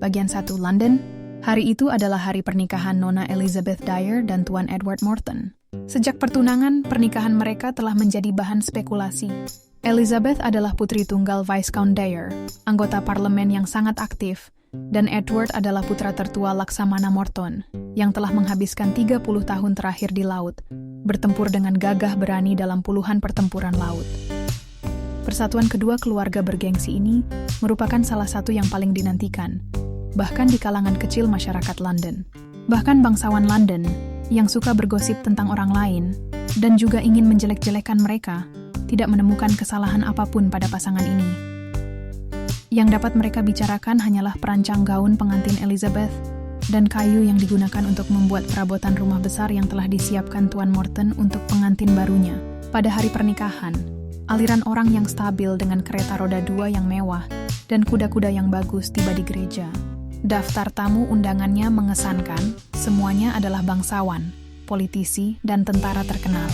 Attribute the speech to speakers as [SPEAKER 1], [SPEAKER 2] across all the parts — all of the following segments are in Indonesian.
[SPEAKER 1] Bagian 1 London. Hari itu adalah hari pernikahan Nona Elizabeth Dyer dan Tuan Edward Morton. Sejak pertunangan, pernikahan mereka telah menjadi bahan spekulasi. Elizabeth adalah putri tunggal Viscount Dyer, anggota parlemen yang sangat aktif, dan Edward adalah putra tertua Laksamana Morton, yang telah menghabiskan 30 tahun terakhir di laut, bertempur dengan gagah berani dalam puluhan pertempuran laut. Persatuan kedua keluarga bergengsi ini merupakan salah satu yang paling dinantikan, bahkan di kalangan kecil masyarakat London. Bahkan bangsawan London yang suka bergosip tentang orang lain dan juga ingin menjelek-jelekan mereka tidak menemukan kesalahan apapun pada pasangan ini. Yang dapat mereka bicarakan hanyalah perancang gaun pengantin Elizabeth dan kayu yang digunakan untuk membuat perabotan rumah besar yang telah disiapkan Tuan Morton untuk pengantin barunya. Pada hari pernikahan, aliran orang yang stabil dengan kereta roda 2 yang mewah dan kuda-kuda yang bagus tiba di gereja. Daftar tamu undangannya mengesankan, semuanya adalah bangsawan, politisi, dan tentara terkenal.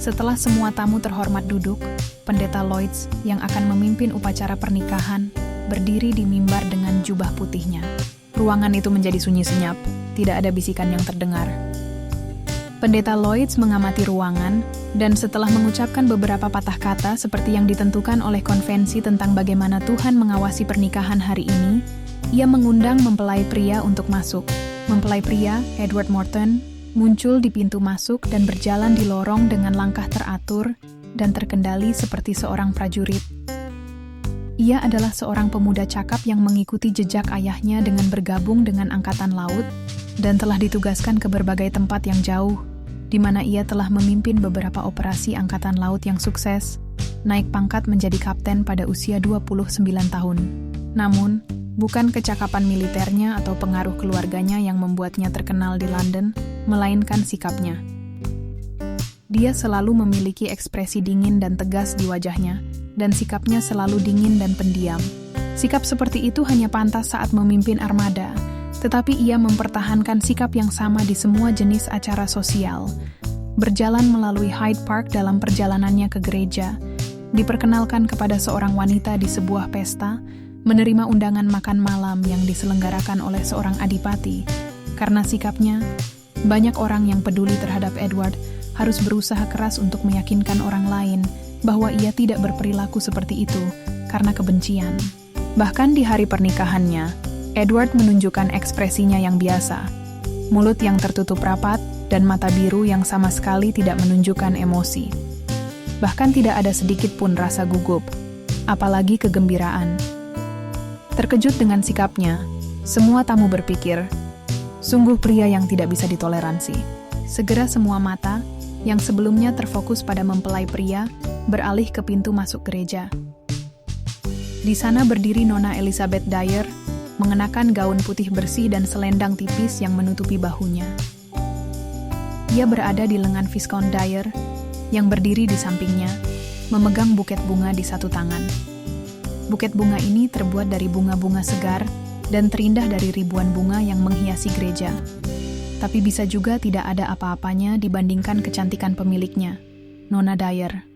[SPEAKER 1] Setelah semua tamu terhormat duduk, Pendeta Lloyds yang akan memimpin upacara pernikahan berdiri di mimbar dengan jubah putihnya. Ruangan itu menjadi sunyi senyap, tidak ada bisikan yang terdengar. Pendeta Lloyds mengamati ruangan, dan setelah mengucapkan beberapa patah kata seperti yang ditentukan oleh konvensi tentang bagaimana Tuhan mengawasi pernikahan hari ini, ia mengundang mempelai pria untuk masuk. Mempelai pria, Edward Morton, muncul di pintu masuk dan berjalan di lorong dengan langkah teratur dan terkendali seperti seorang prajurit. Ia adalah seorang pemuda cakap yang mengikuti jejak ayahnya dengan bergabung dengan Angkatan Laut dan telah ditugaskan ke berbagai tempat yang jauh, di mana ia telah memimpin beberapa operasi Angkatan Laut yang sukses, naik pangkat menjadi kapten pada usia 29 tahun. Namun, bukan kecakapan militernya atau pengaruh keluarganya yang membuatnya terkenal di London, melainkan sikapnya. Dia selalu memiliki ekspresi dingin dan tegas di wajahnya, dan sikapnya selalu dingin dan pendiam. Sikap seperti itu hanya pantas saat memimpin armada, tetapi ia mempertahankan sikap yang sama di semua jenis acara sosial. Berjalan melalui Hyde Park dalam perjalanannya ke gereja, diperkenalkan kepada seorang wanita di sebuah pesta, menerima undangan makan malam yang diselenggarakan oleh seorang adipati. Karena sikapnya, banyak orang yang peduli terhadap Edward harus berusaha keras untuk meyakinkan orang lain bahwa ia tidak berperilaku seperti itu karena kebencian. Bahkan di hari pernikahannya, Edward menunjukkan ekspresinya yang biasa, mulut yang tertutup rapat dan mata biru yang sama sekali tidak menunjukkan emosi. Bahkan tidak ada sedikit pun rasa gugup, apalagi kegembiraan. Terkejut dengan sikapnya, semua tamu berpikir, sungguh pria yang tidak bisa ditoleransi. Segera semua mata, yang sebelumnya terfokus pada mempelai pria, beralih ke pintu masuk gereja. Di sana berdiri Nona Elizabeth Dyer, mengenakan gaun putih bersih dan selendang tipis yang menutupi bahunya. Ia berada di lengan Viscount Dyer, yang berdiri di sampingnya, memegang buket bunga di satu tangan. Buket bunga ini terbuat dari bunga-bunga segar dan terindah dari ribuan bunga yang menghiasi gereja. Tapi bisa juga tidak ada apa-apanya dibandingkan kecantikan pemiliknya, Nona Dyer.